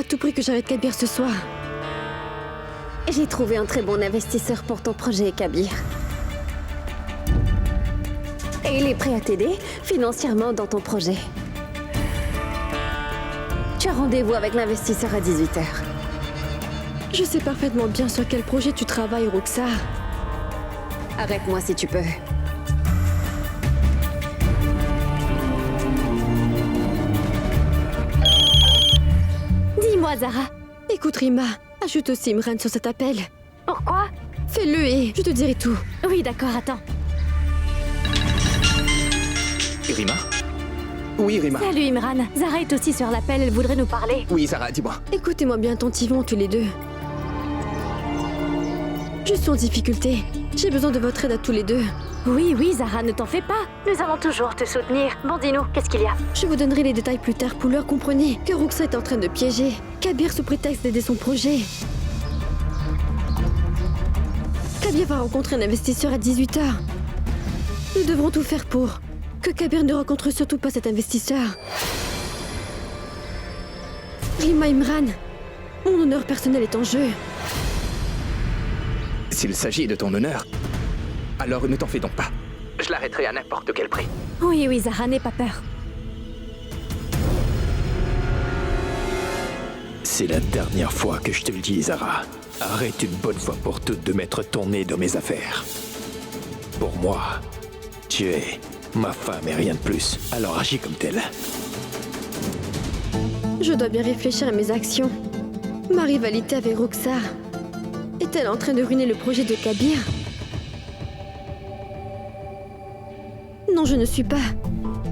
à tout prix que j'arrête Kabir ce soir. J'ai trouvé un très bon investisseur pour ton projet, Kabir. Et il est prêt à t'aider financièrement dans ton projet. Tu as rendez-vous avec l'investisseur à 18h. Je sais parfaitement bien sur quel projet tu travailles, Roxar. Arrête-moi si tu peux. Dis-moi, Zara. Écoute, Rima, ajoute aussi Imran sur cet appel. Pourquoi? Fais-le et je te dirai tout. Oui, d'accord, attends. Rima? Oui, Rima. Salut, Imran. Zara est aussi sur l'appel, elle voudrait nous parler. Oui, Zara, dis-moi. Écoutez-moi bien attentivement tous les deux. Je suis en difficulté. J'ai besoin de votre aide à tous les deux. Oui, Zara, ne t'en fais pas. Nous allons toujours te soutenir. Bon, dis-nous, qu'est-ce qu'il y a? Je vous donnerai les détails plus tard pour leur comprenez que Roxa est en train de piéger Kabir sous prétexte d'aider son projet. Kabir va rencontrer un investisseur à 18h. Nous devrons tout faire pour que Kabir ne rencontre surtout pas cet investisseur. Rima Imran, mon honneur personnel est en jeu. S'il s'agit de ton honneur, alors ne t'en fais donc pas. Je l'arrêterai à n'importe quel prix. Oui, Zara, n'aie pas peur. C'est la dernière fois que je te le dis, Zara. Arrête une bonne fois pour toutes de mettre ton nez dans mes affaires. Pour moi, tu es ma femme et rien de plus. Alors agis comme telle. Je dois bien réfléchir à mes actions. Ma rivalité avec Roxar est-elle en train de ruiner le projet de Kabir? Non, je ne suis pas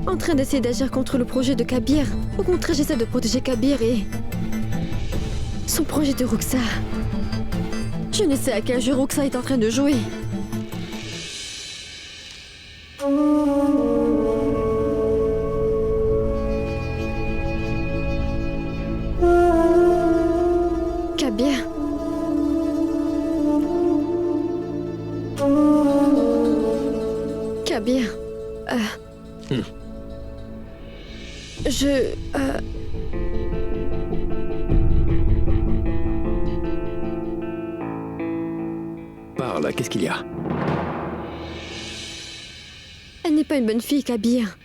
en train d'essayer d'agir contre le projet de Kabir. Au contraire, j'essaie de protéger Kabir et son projet de Roxar. Je ne sais à quel jeu Roxar est en train de jouer. Kabir. Kabir. Parle, qu'est-ce qu'il y a? Elle n'est pas une bonne fille, Kabir.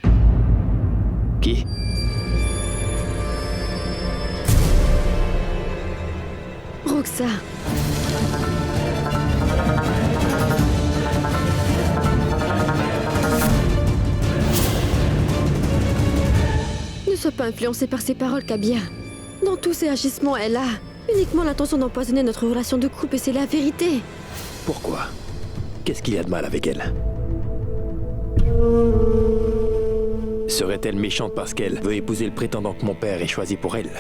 Qui? Roxar. Ne sois pas influencé par ses paroles, Kabir. Dans tous ses agissements, elle a uniquement l'intention d'empoisonner notre relation de couple et c'est la vérité. Pourquoi? Qu'est-ce qu'il y a de mal avec elle? Serait-elle méchante parce qu'elle veut épouser le prétendant que mon père ait choisi pour elle?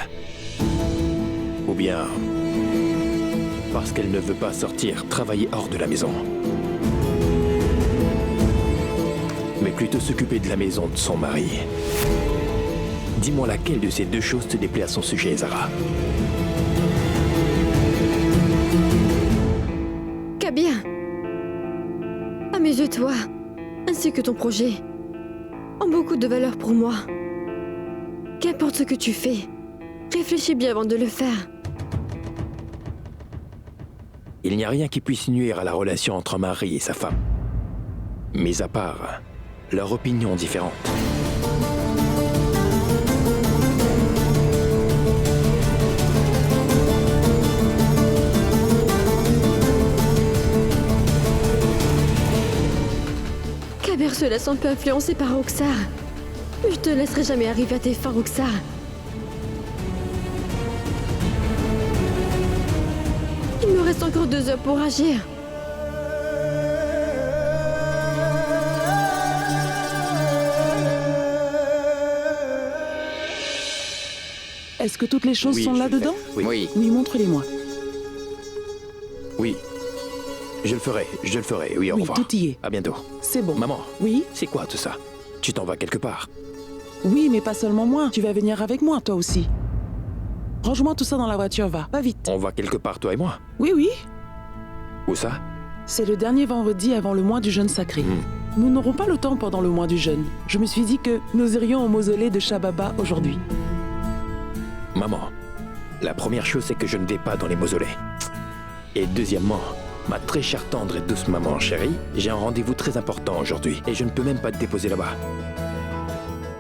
Ou bien parce qu'elle ne veut pas sortir, travailler hors de la maison? Mais plutôt s'occuper de la maison de son mari. Dis-moi laquelle de ces deux choses te déplaît à son sujet, Zara? Kabir, à mes yeux, toi, ainsi que ton projet, ont beaucoup de valeur pour moi. Qu'importe ce que tu fais, réfléchis bien avant de le faire. Il n'y a rien qui puisse nuire à la relation entre un mari et sa femme. Mis à part leur opinion différente. Kabir se laisse un peu influencer par Roxar. Mais je te laisserai jamais arriver à tes fins, Roxar. Il me reste encore 2 heures pour agir. Est-ce que toutes les choses Oui, sont je le là-dedans? fais. Oui. Oui. Oui, montre-les-moi. Oui. Je le ferai. Oui, au Oui, revoir. tout y est. À bientôt. C'est bon. Maman, Oui? c'est quoi tout ça? Tu t'en vas quelque part? Oui, mais pas seulement moi. Tu vas venir avec moi, toi aussi. Range-moi tout ça dans la voiture, va vite. On va quelque part, toi et moi? Oui. Où ça? C'est le dernier vendredi avant le mois du jeûne sacré. Nous n'aurons pas le temps pendant le mois du jeûne. Je me suis dit que nous irions au mausolée de Shababa aujourd'hui. Maman, La première chose, c'est que je ne vais pas dans les mausolées. Et deuxièmement, ma très chère tendre et douce maman chérie, j'ai un rendez-vous très important aujourd'hui et je ne peux même pas te déposer là-bas.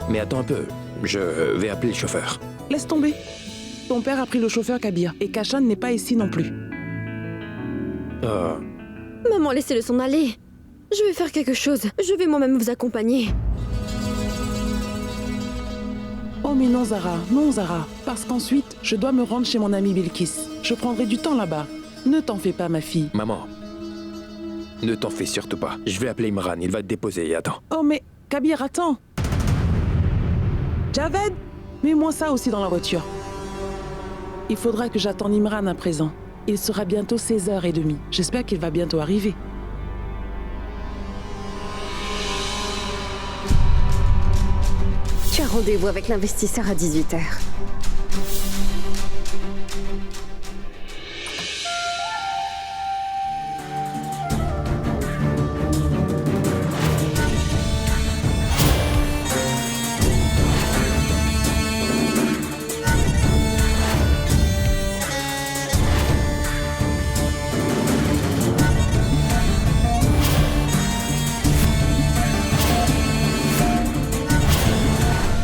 Mais attends un peu, je vais appeler le chauffeur. Laisse tomber. Ton père a pris le chauffeur Kabir et Kashan n'est pas ici non plus. Oh, Maman, laissez-le s'en aller. Je vais faire quelque chose. Je vais moi-même vous accompagner. Oh mais non Zara, parce qu'ensuite, je dois me rendre chez mon ami Bilkis. Je prendrai du temps là-bas. Ne t'en fais pas, ma fille. maman, ne t'en fais surtout pas. Je vais appeler Imran, il va te déposer et attends. Oh mais, Kabir, attends. Javed, mets-moi ça aussi dans la voiture. Il faudra que j'attende Imran à présent. Il sera bientôt 16h30. J'espère qu'il va bientôt arriver. Tu as rendez-vous avec l'investisseur à 18h.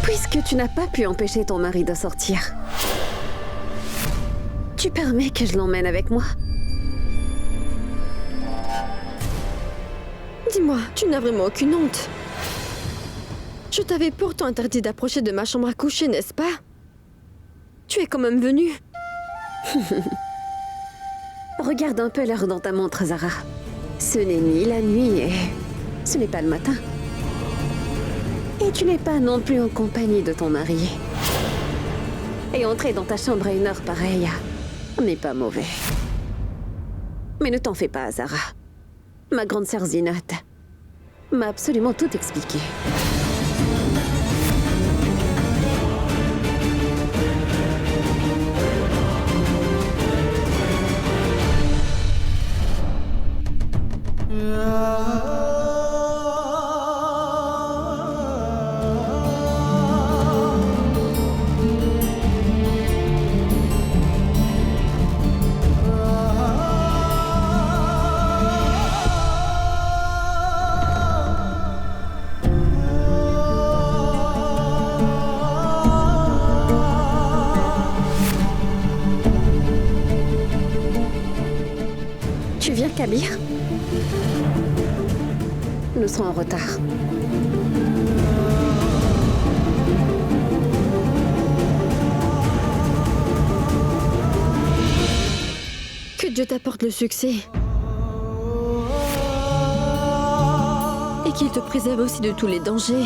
Puisque tu n'as pas pu empêcher ton mari de sortir, tu permets que je l'emmène avec moi? Dis-moi, tu n'as vraiment aucune honte. Je t'avais pourtant interdit d'approcher de ma chambre à coucher, n'est-ce pas? Tu es quand même venu. Regarde un peu l'heure dans ta montre, Zara. Ce n'est ni la nuit et ce n'est pas le matin. Et tu n'es pas non plus en compagnie de ton mari. Et entrer dans ta chambre à une heure pareille n'est pas mauvais. Mais ne t'en fais pas, Zara. Ma grande sœur Zinat m'a absolument tout expliqué. Tu viens, Kabir? Nous serons en retard. Que Dieu t'apporte le succès. Et qu'il te préserve aussi de tous les dangers.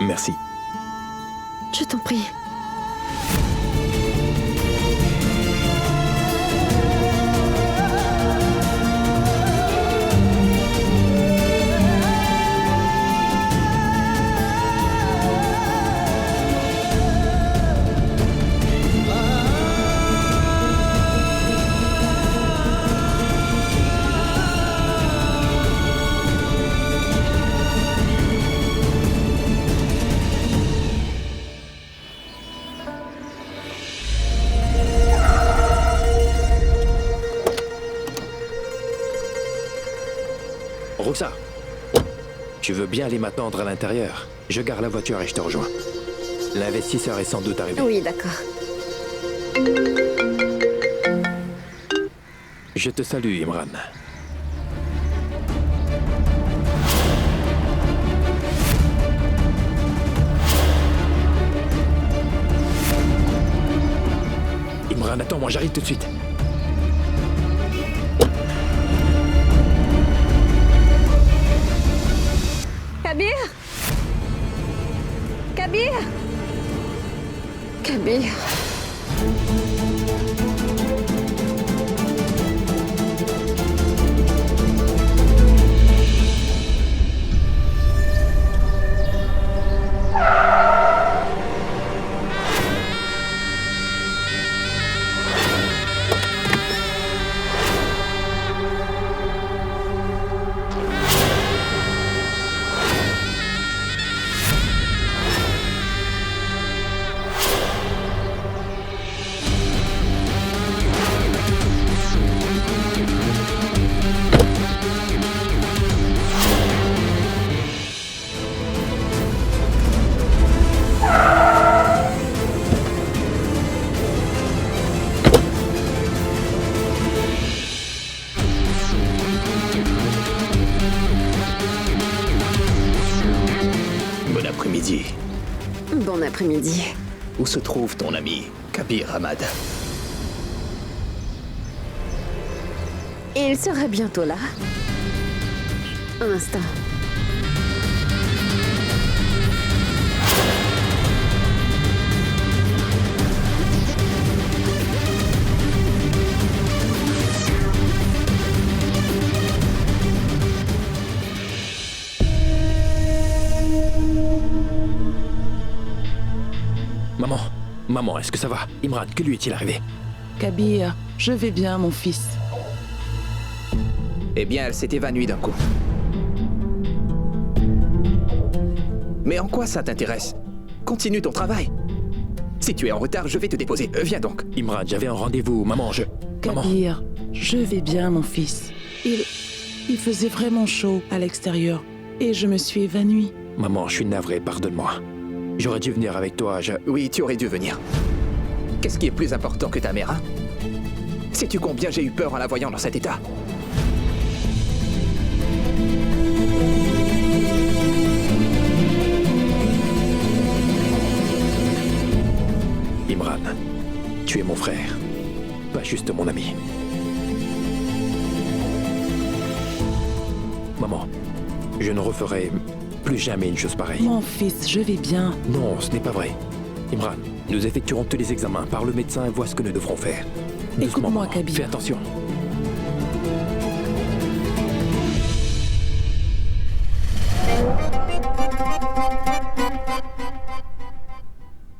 Merci. Je t'en prie. Roxa, tu veux bien aller m'attendre à l'intérieur? Je gare la voiture et je te rejoins. L'investisseur est sans doute arrivé. Oui, d'accord. Je te salue, Imran. Imran, attends-moi, j'arrive tout de suite. Kabir? Kabir? Kabir? après-midi. Où se trouve ton ami, Kabir Ahmad? Il sera bientôt là. Un instant. Maman, est-ce que ça va? Imran, que lui est-il arrivé? Kabir, je vais bien, mon fils. Eh bien, elle s'est évanouie d'un coup. Mais en quoi ça t'intéresse? Continue ton travail. Si tu es en retard, je vais te déposer. Viens donc. Imran, j'avais un rendez-vous. Maman, Maman. Kabir, je vais bien, mon fils. Il faisait vraiment chaud à l'extérieur et je me suis évanouie. Maman, je suis navré, pardonne-moi. J'aurais dû venir avec toi, Oui, tu aurais dû venir. Qu'est-ce qui est plus important que ta mère, hein? Sais-tu combien j'ai eu peur en la voyant dans cet état? Imran, tu es mon frère, pas juste mon ami. Maman, je ne referai plus jamais une chose pareille. Mon fils, je vais bien. Non, ce n'est pas vrai. Imran, nous effectuerons tous les examens par le médecin et vois ce que nous devrons faire. Écoute-moi, Kabir. Fais attention.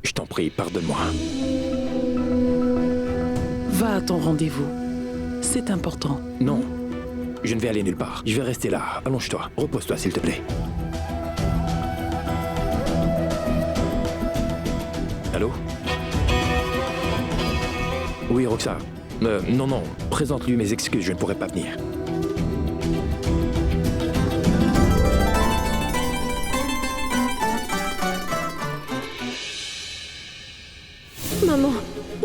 Je t'en prie, pardonne-moi. Va à ton rendez-vous. C'est important. Non, je ne vais aller nulle part. Je vais rester là. Allonge-toi. Repose-toi, s'il te plaît. Allô? Oui, Roxa. Non, présente-lui mes excuses, je ne pourrai pas venir. Maman,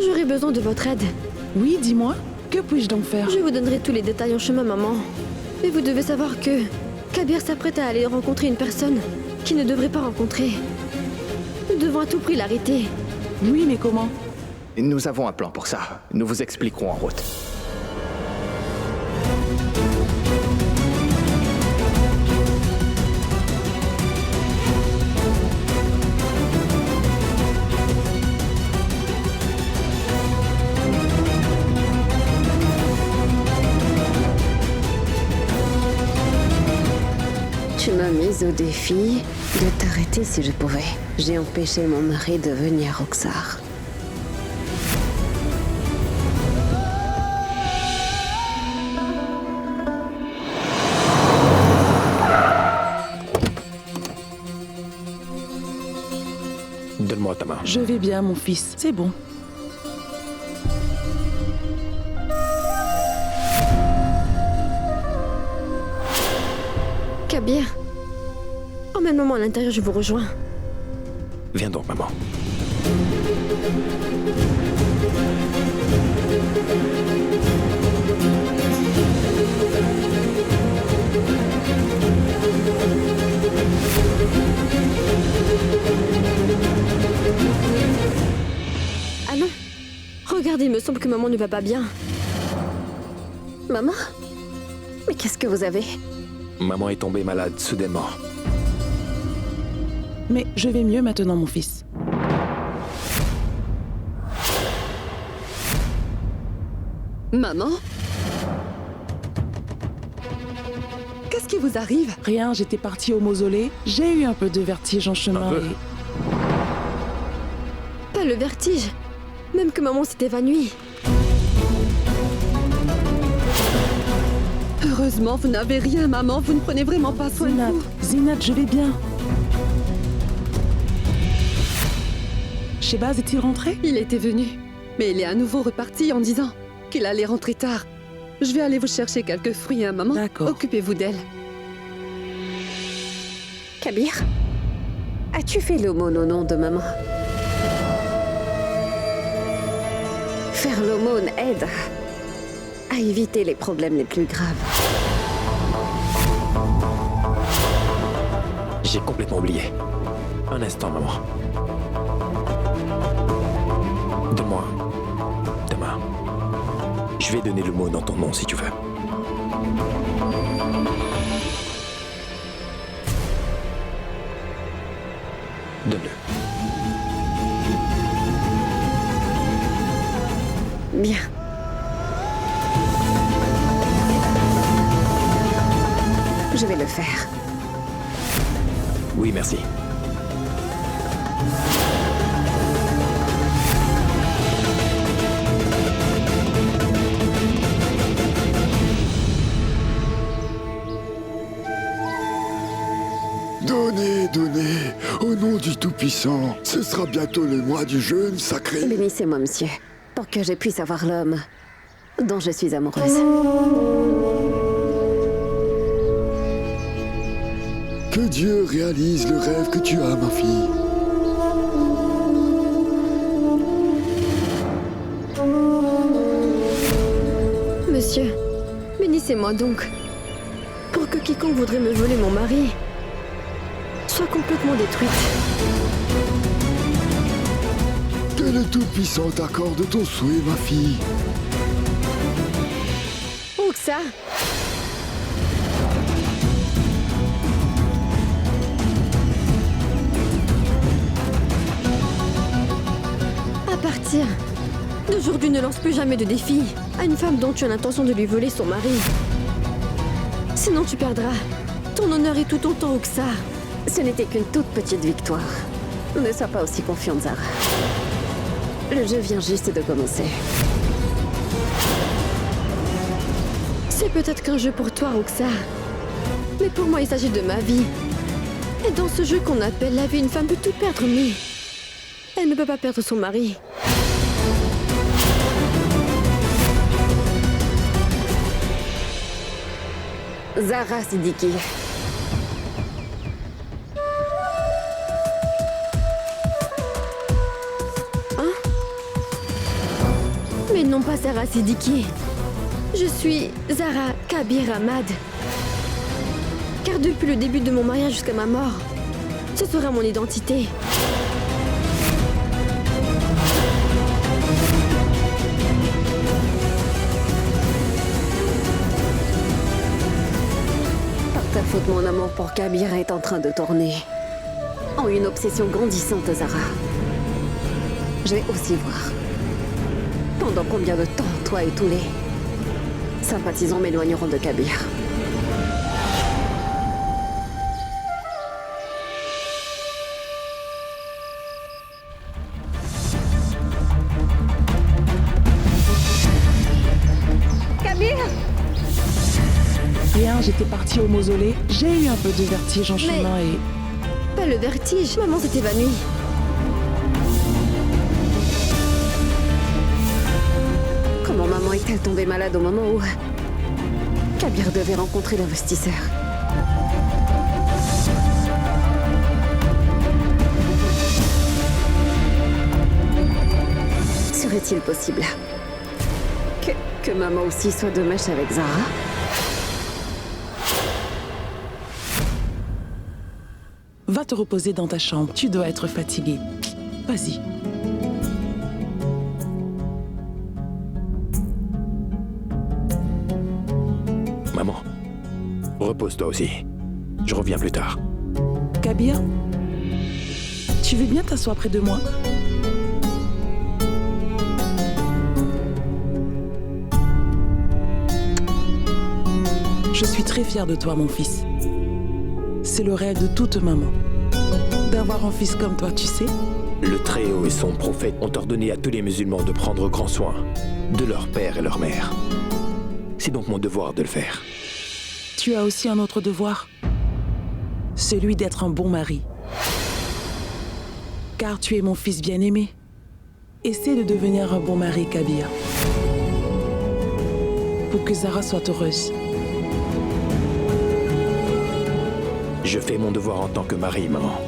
j'aurais besoin de votre aide. Oui, dis-moi. Que puis-je donc faire? Je vous donnerai tous les détails en chemin, maman. Mais vous devez savoir que Kabir s'apprête à aller rencontrer une personne qu'il ne devrait pas rencontrer. Nous devons à tout prix l'arrêter. Oui, mais comment? Nous avons un plan pour ça. Nous vous expliquerons en route. Tu m'as mise au défi de t'arrêter si je pouvais. J'ai empêché mon mari de venir à Roxar. Donne-moi ta main. Je vais bien, mon fils. C'est bon. Kabir, emmène-moi à l'intérieur, je vous rejoins. Viens donc, maman. Allons. Regardez, il me semble que maman ne va pas bien. Maman? Mais qu'est-ce que vous avez? Maman est tombée malade soudainement. Mais je vais mieux maintenant, mon fils. Maman? Qu'est-ce qui vous arrive? Rien, j'étais partie au mausolée. J'ai eu un peu de vertige en chemin. Un peu? Et... Pas le vertige. Même que maman s'est évanouie. Heureusement, vous n'avez rien, maman. Vous ne prenez vraiment pas soin de Zinat, vous. Zinat, je vais bien. Shebaz est-il rentré? Il était venu, mais il est à nouveau reparti en disant qu'il allait rentrer tard. Je vais aller vous chercher quelques fruits, hein, maman. D'accord. Occupez-vous d'elle. Kabir? As-tu fait l'aumône au nom de maman? Faire l'aumône aide à éviter les problèmes les plus graves. J'ai complètement oublié. Un instant, maman. Je vais donner le mot dans ton nom si tu veux. Donne-le. Bien. Je vais le faire. Oui, merci. Donnez, donnez, au nom du Tout-Puissant. Ce sera bientôt le mois du jeûne sacré. Bénissez-moi, monsieur, pour que je puisse avoir l'homme dont je suis amoureuse. Que Dieu réalise le rêve que tu as, ma fille. Monsieur, bénissez-moi donc, pour que quiconque voudrait me voler mon mari soit complètement détruite. Que le Tout-Puissant t'accorde ton souhait, ma fille. Roxa! À partir d'aujourd'hui, ne lance plus jamais de défi à une femme dont tu as l'intention de lui voler son mari. Sinon tu perdras ton honneur et tout ton temps, Roxa. Ce n'était qu'une toute petite victoire. Ne sois pas aussi confiante, Zara. Le jeu vient juste de commencer. C'est peut-être qu'un jeu pour toi, Roxa. Mais pour moi, il s'agit de ma vie. Et dans ce jeu qu'on appelle la vie, une femme peut tout perdre, mais elle ne peut pas perdre son mari. Zara Siddiqui. Mais non pas Zara Siddiqui. Je suis Zara Kabir Ahmad. Car depuis le début de mon mariage jusqu'à ma mort, ce sera mon identité. Par ta faute, mon amour pour Kabir est en train de tourner en une obsession grandissante, Zara. Je vais aussi voir. Pendant combien de temps, toi et tous les sympathisants m'éloigneront de Kabir. Kabir! Rien, j'étais partie au mausolée. J'ai eu un peu de vertige en chemin et... Pas le vertige, maman s'est évanouie. Comment maman est-elle tombée malade au moment où Kabir devait rencontrer l'investisseur? Serait-il possible que maman aussi soit de mèche avec Zara? Va te reposer dans ta chambre. Tu dois être fatiguée. Vas-y. Maman, repose-toi aussi. Je reviens plus tard. Kabir, tu veux bien t'asseoir près de moi? Je suis très fière de toi, mon fils. C'est le rêve de toute maman. D'avoir un fils comme toi, tu sais. Le Très-Haut et son prophète ont ordonné à tous les musulmans de prendre grand soin de leur père et leur mère. C'est donc mon devoir de le faire. Tu as aussi un autre devoir. Celui d'être un bon mari. Car tu es mon fils bien-aimé. Essaie de devenir un bon mari, Kabir. Pour que Zara soit heureuse. Je fais mon devoir en tant que mari, maman.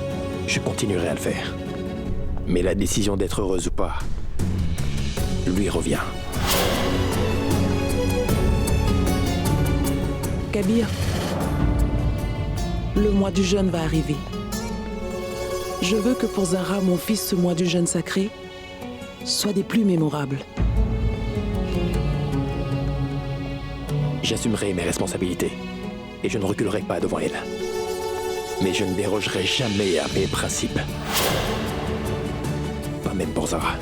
Je continuerai à le faire. Mais la décision d'être heureuse ou pas lui revient. Kabir, le mois du jeûne va arriver. Je veux que pour Zara, mon fils, ce mois du jeûne sacré soit des plus mémorables. J'assumerai mes responsabilités et je ne reculerai pas devant elle. Mais je ne dérogerai jamais à mes principes. Pas même pour Zara.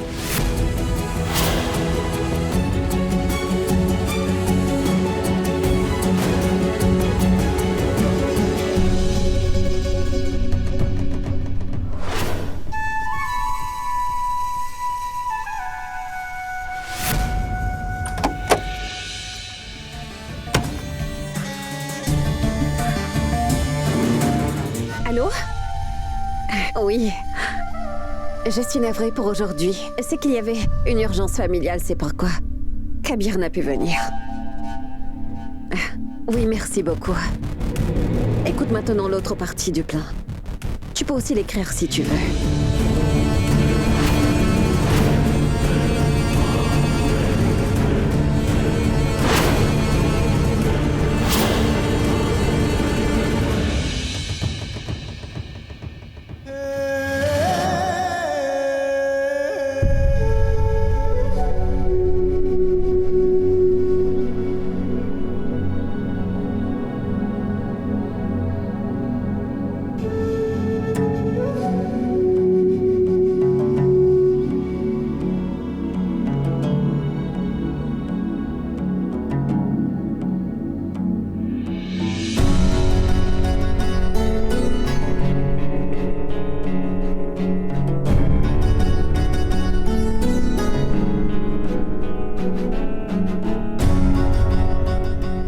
Allô? Oui. Je suis navrée pour aujourd'hui. C'est qu'il y avait une urgence familiale, c'est pourquoi. Kabir n'a pu venir. Oui, merci beaucoup. Écoute maintenant l'autre partie du plan. Tu peux aussi l'écrire si tu veux.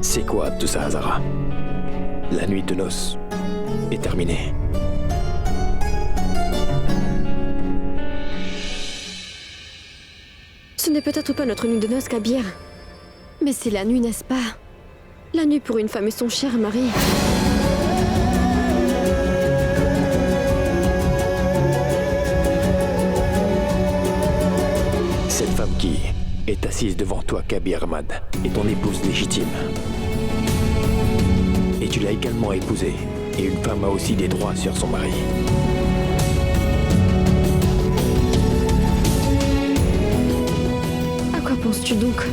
C'est quoi tout ça, Zara? La nuit de noces est terminée. Ce n'est peut-être pas notre nuit de noces, Kabir. Mais c'est la nuit, n'est-ce pas? La nuit pour une femme et son cher mari. Cette femme qui est assise devant toi, Kabir Ahmad, est ton épouse légitime. Et tu l'as également épousée. Et une femme a aussi des droits sur son mari. À quoi penses-tu donc?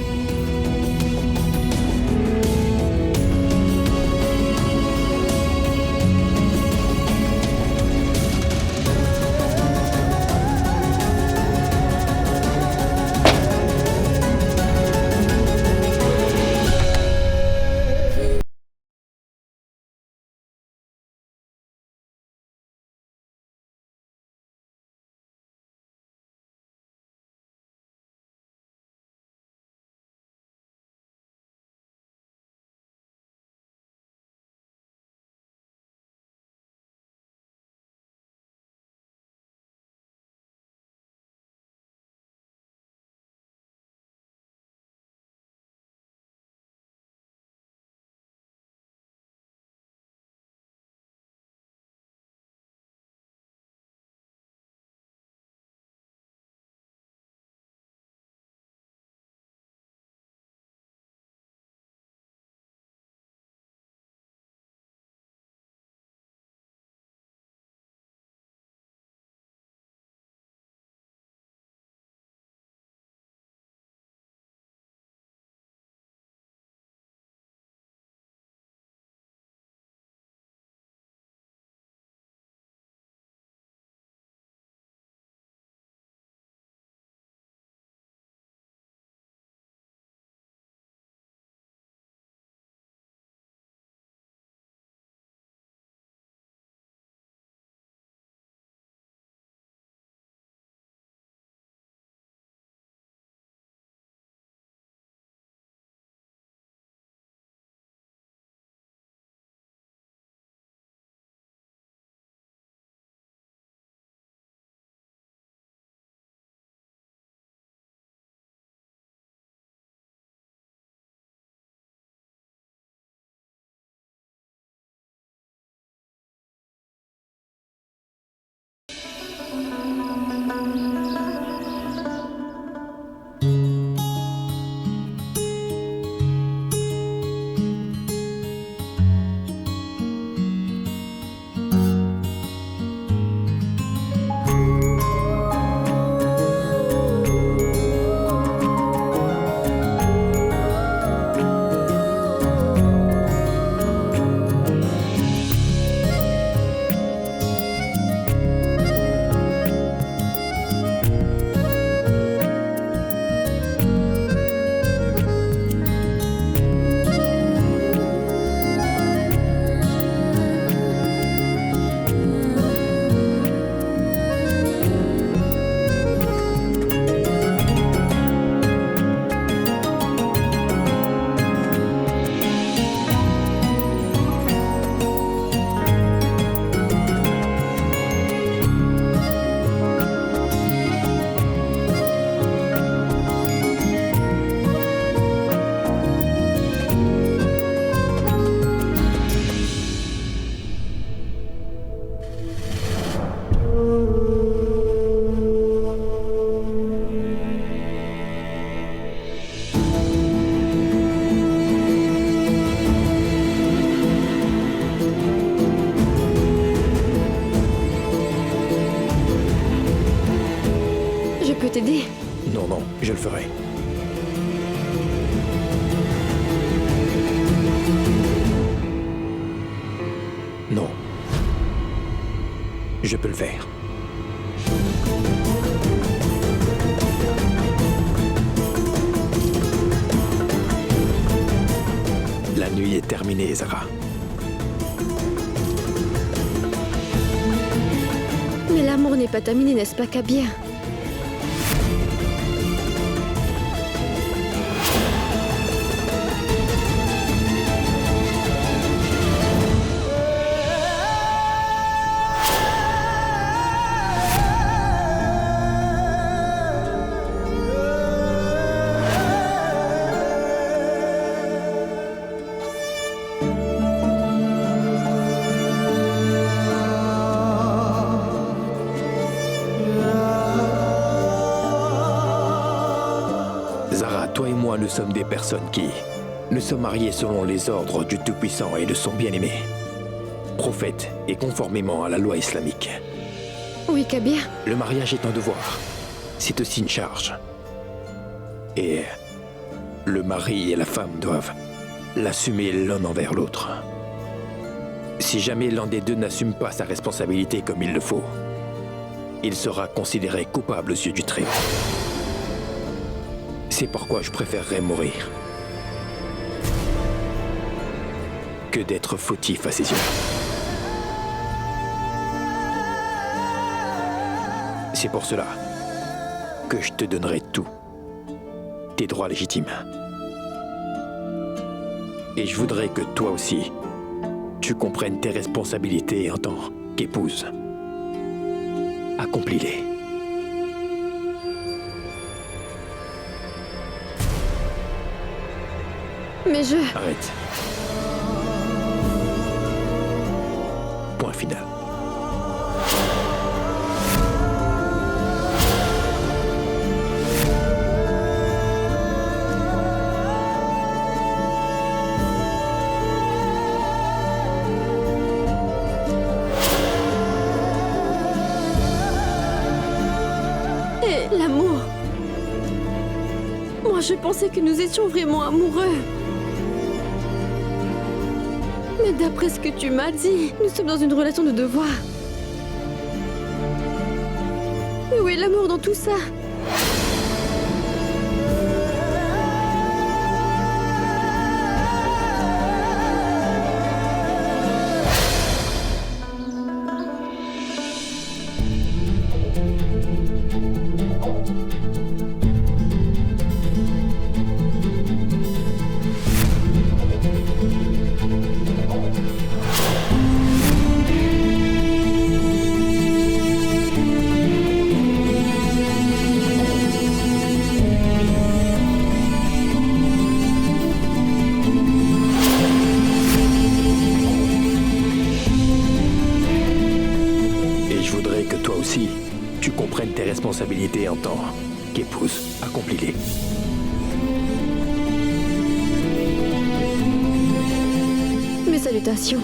Je le ferai. Non. Je peux le faire. La nuit est terminée, Zara. Mais l'amour n'est pas terminé, n'est-ce pas, Kabir? Zara, toi et moi, nous sommes des personnes qui... Nous sommes mariés selon les ordres du Tout-Puissant et de son bien-aimé. Prophète et conformément à la loi islamique. Oui, Kabir. Le mariage est un devoir. C'est aussi une charge. Et le mari et la femme doivent l'assumer l'un envers l'autre. Si jamais l'un des deux n'assume pas sa responsabilité comme il le faut, il sera considéré coupable aux yeux du Très-Haut. C'est pourquoi je préférerais mourir que d'être fautif à ses yeux. C'est pour cela que je te donnerai tout. Tes droits légitimes. Et je voudrais que toi aussi, tu comprennes tes responsabilités en tant qu'épouse. Accomplis-les. Mais je... Arrête. Point final. Et l'amour. Moi, je pensais que nous étions vraiment amoureux. Mais d'après ce que tu m'as dit, nous sommes dans une relation de devoir. Mais où est l'amour dans tout ça? Tu comprennes tes responsabilités en tant qu'épouse. Accomplis-les. Mes salutations.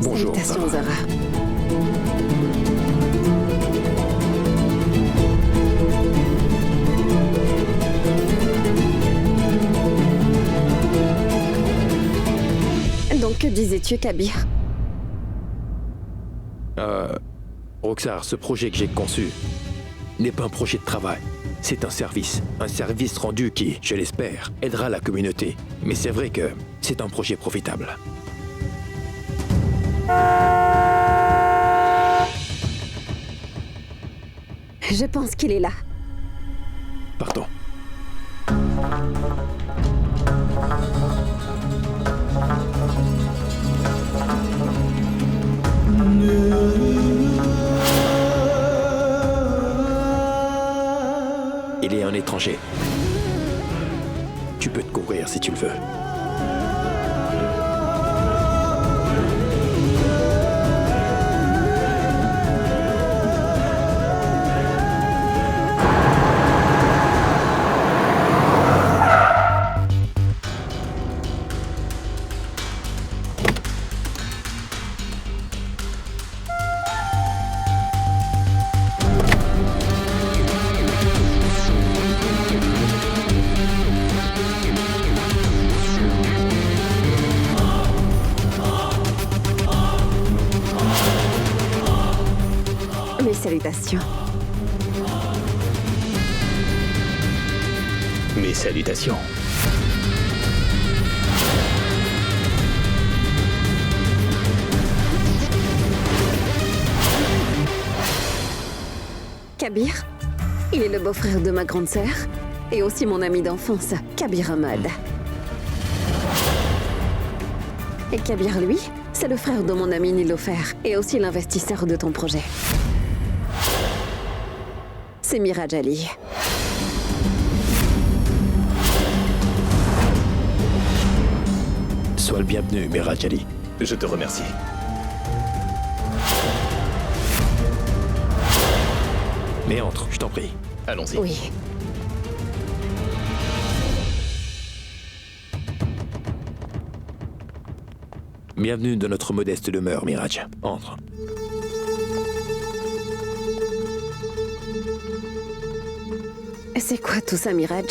Bonjour, Salutations, Zara. Zara. Donc, que disais-tu, Kabir? Roxar, ce projet que j'ai conçu n'est pas un projet de travail. C'est un service rendu qui, je l'espère, aidera la communauté. Mais c'est vrai que c'est un projet profitable. Je pense qu'il est là. Partons. Il est un étranger. Tu peux te couvrir si tu le veux. salutations. Mes salutations. Kabir, il est le beau-frère de ma grande sœur et aussi mon ami d'enfance, Kabir Ahmad. Et Kabir, lui, c'est le frère de mon ami Nilofer et aussi l'investisseur de ton projet. C'est Miraj Ali. Sois le bienvenu, Miraj Ali. Je te remercie. Mais entre, je t'en prie. Allons-y. Oui. Bienvenue dans notre modeste demeure, Miraj. Entre. C'est quoi tout ça, Miraj?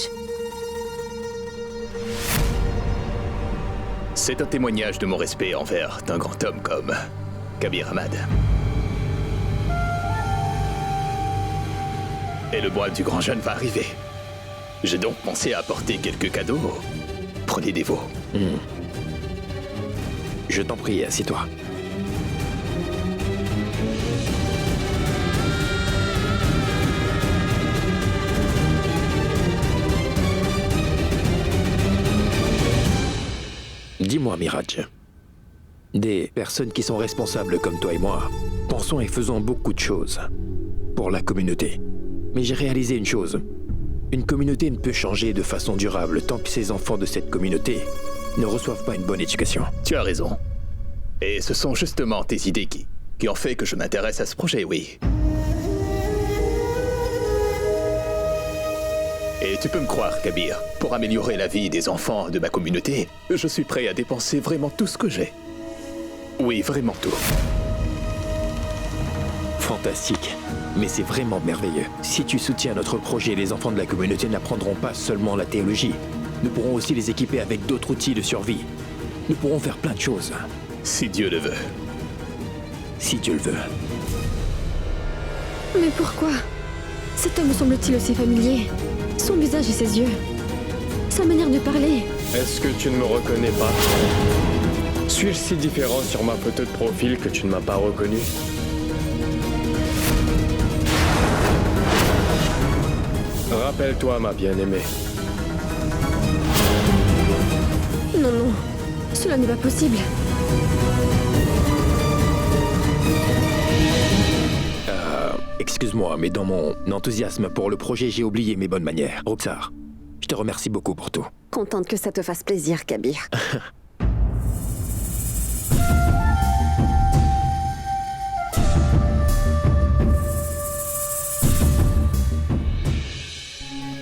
C'est un témoignage de mon respect envers d'un grand homme comme Kabir Ahmad. Et le mois du grand jeûne va arriver. J'ai donc pensé à apporter quelques cadeaux. Prenez des veaux. Je t'en prie, assieds-toi. Dis-moi, Miraj. Des personnes qui sont responsables comme toi et moi, pensons et faisons beaucoup de choses pour la communauté. Mais j'ai réalisé une chose. Une communauté ne peut changer de façon durable tant que ses enfants de cette communauté ne reçoivent pas une bonne éducation. Tu as raison. Et ce sont justement tes idées qui ont fait que je m'intéresse à ce projet, oui. Et tu peux me croire, Kabir, pour améliorer la vie des enfants de ma communauté, je suis prêt à dépenser vraiment tout ce que j'ai. Oui, vraiment tout. Fantastique. Mais c'est vraiment merveilleux. Si tu soutiens notre projet, les enfants de la communauté n'apprendront pas seulement la théologie. Nous pourrons aussi les équiper avec d'autres outils de survie. Nous pourrons faire plein de choses. Si Dieu le veut. Si Dieu le veut. Mais pourquoi? Cet homme me semble-t-il aussi familier? Son visage et ses yeux. Sa manière de parler. Est-ce que tu ne me reconnais pas? Suis-je si différent sur ma photo de profil que tu ne m'as pas reconnu? Rappelle-toi, ma bien-aimée. Non, non. Cela n'est pas possible. Excuse-moi, mais dans mon enthousiasme pour le projet, j'ai oublié mes bonnes manières. Roxar, je te remercie beaucoup pour tout. Contente que ça te fasse plaisir, Kabir.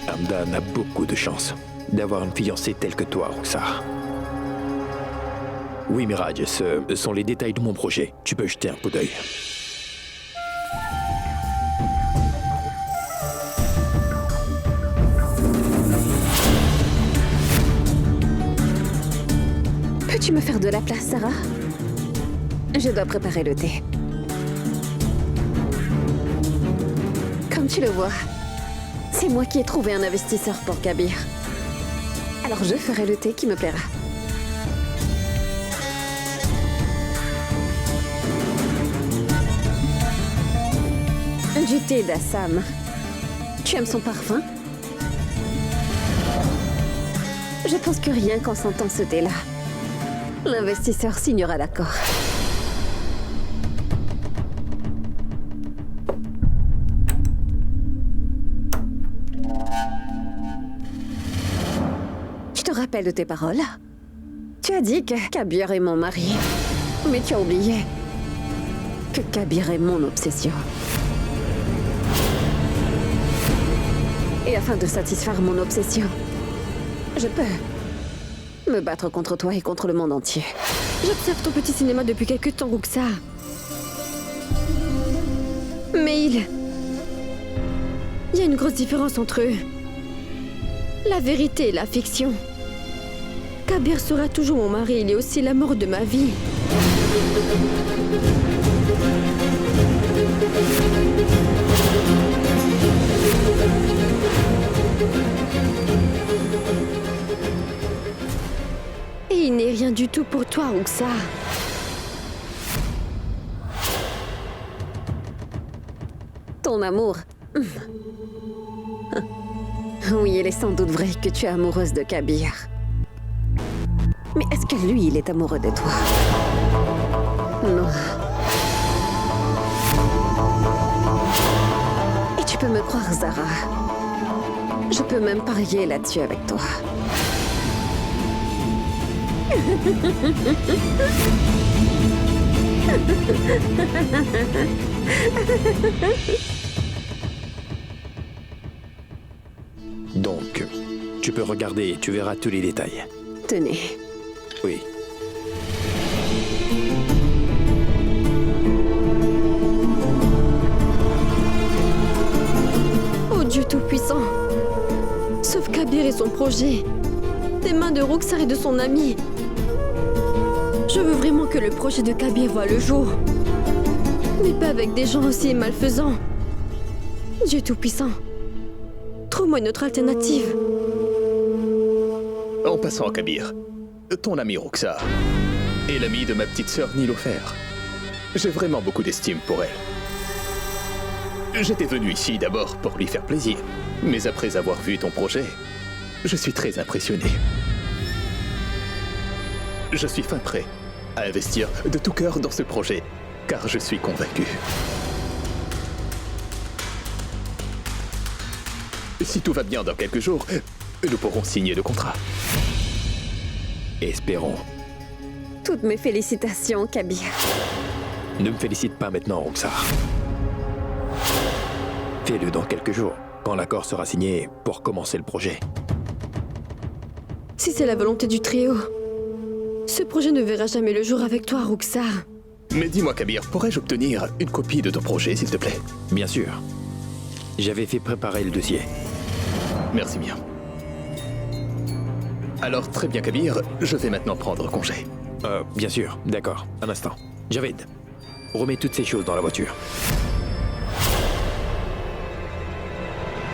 Hamdan a beaucoup de chance d'avoir une fiancée telle que toi, Roxar. Oui, Miraj, ce sont les détails de mon projet. Tu peux jeter un coup d'œil. Peux-tu me faire de la place, Sarah? Je dois préparer le thé. Comme tu le vois, c'est moi qui ai trouvé un investisseur pour Kabir. Alors je ferai le thé qui me plaira. Du thé d'Assam. Tu aimes son parfum? Je pense que rien qu'en sentant ce thé-là, l'investisseur signera l'accord. Tu te rappelles de tes paroles? Tu as dit que Kabir est mon mari. Mais tu as oublié que Kabir est mon obsession. Et afin de satisfaire mon obsession, je peux me battre contre toi et contre le monde entier. J'observe ton petit cinéma depuis quelque temps, Roxar. Mais il y a une grosse différence entre eux. La vérité et la fiction. Kabir sera toujours mon mari, il est aussi l'amour de ma vie. rien du tout pour toi, Roxa. Ton amour. Oui, il est sans doute vrai que tu es amoureuse de Kabir. Mais est-ce que lui, il est amoureux de toi? Non. Et tu peux me croire, Zara. Je peux même parier là-dessus avec toi. Donc, tu peux regarder et tu verras tous les détails. Tenez. Oui. Oh Dieu Tout-Puissant. Sauve Kabir et son projet. Des mains de Roxar et de son ami. Je veux vraiment que le projet de Kabir voie le jour. Mais pas avec des gens aussi malfaisants. Dieu Tout-Puissant. Trouve-moi une autre alternative. En passant, Kabir, ton ami Roxar est l'ami de ma petite sœur Nilofer. J'ai vraiment beaucoup d'estime pour elle. J'étais venu ici d'abord pour lui faire plaisir, mais après avoir vu ton projet, je suis très impressionné. Je suis fin prêt à investir de tout cœur dans ce projet, car je suis convaincu. Si tout va bien dans quelques jours, nous pourrons signer le contrat. Espérons. Toutes mes félicitations, Kabir. Ne me félicite pas maintenant, Roxar. Fais-le dans quelques jours, quand l'accord sera signé pour commencer le projet. Si c'est la volonté du trio, ce projet ne verra jamais le jour avec toi, Roxar. Mais dis-moi, Kabir, pourrais-je obtenir une copie de ton projet, s'il te plaît? Bien sûr. J'avais fait préparer le dossier. Merci bien. Alors, très bien, Kabir, je vais maintenant prendre congé. Bien sûr, d'accord. Un instant. Javed, remets toutes ces choses dans la voiture.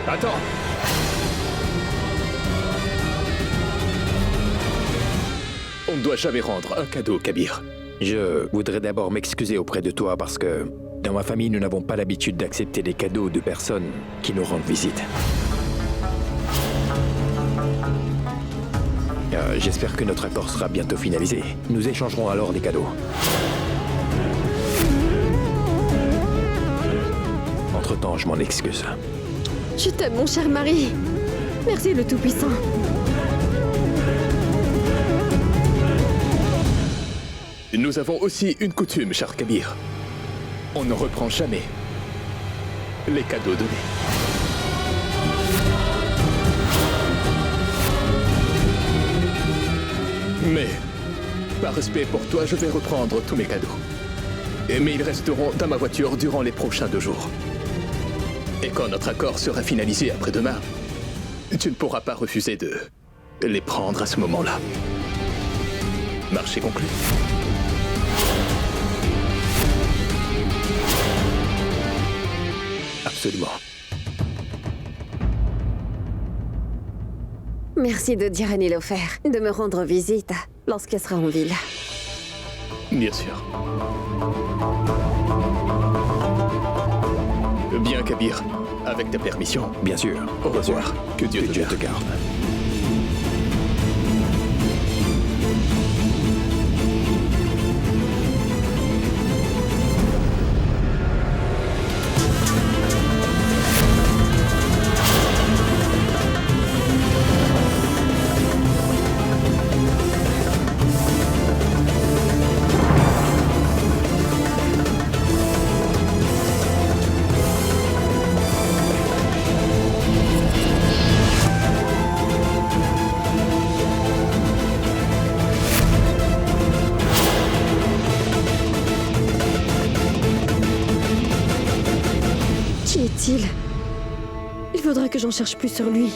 Attends! On ne doit jamais rendre un cadeau, Kabir. Je voudrais d'abord m'excuser auprès de toi parce que dans ma famille, nous n'avons pas l'habitude d'accepter des cadeaux de personnes qui nous rendent visite. J'espère que notre accord sera bientôt finalisé. Nous échangerons alors des cadeaux. Entre-temps, je m'en excuse. Je t'aime, mon cher mari. Merci, le Tout-Puissant. Nous avons aussi une coutume, cher Kabir. On ne reprend jamais les cadeaux donnés. Mais, par respect pour toi, je vais reprendre tous mes cadeaux. Mais ils resteront dans ma voiture durant les prochains 2 jours. Et quand notre accord sera finalisé après-demain, tu ne pourras pas refuser de les prendre à ce moment-là. Marché conclu. Absolument. Merci de dire à Nilofer de me rendre visite lorsqu'elle sera en ville. Bien sûr. Bien, Kabir. Avec ta permission. Bien sûr. Au revoir. Que Dieu te garde. Qui est-il? Il faudra que j'en cherche plus sur lui.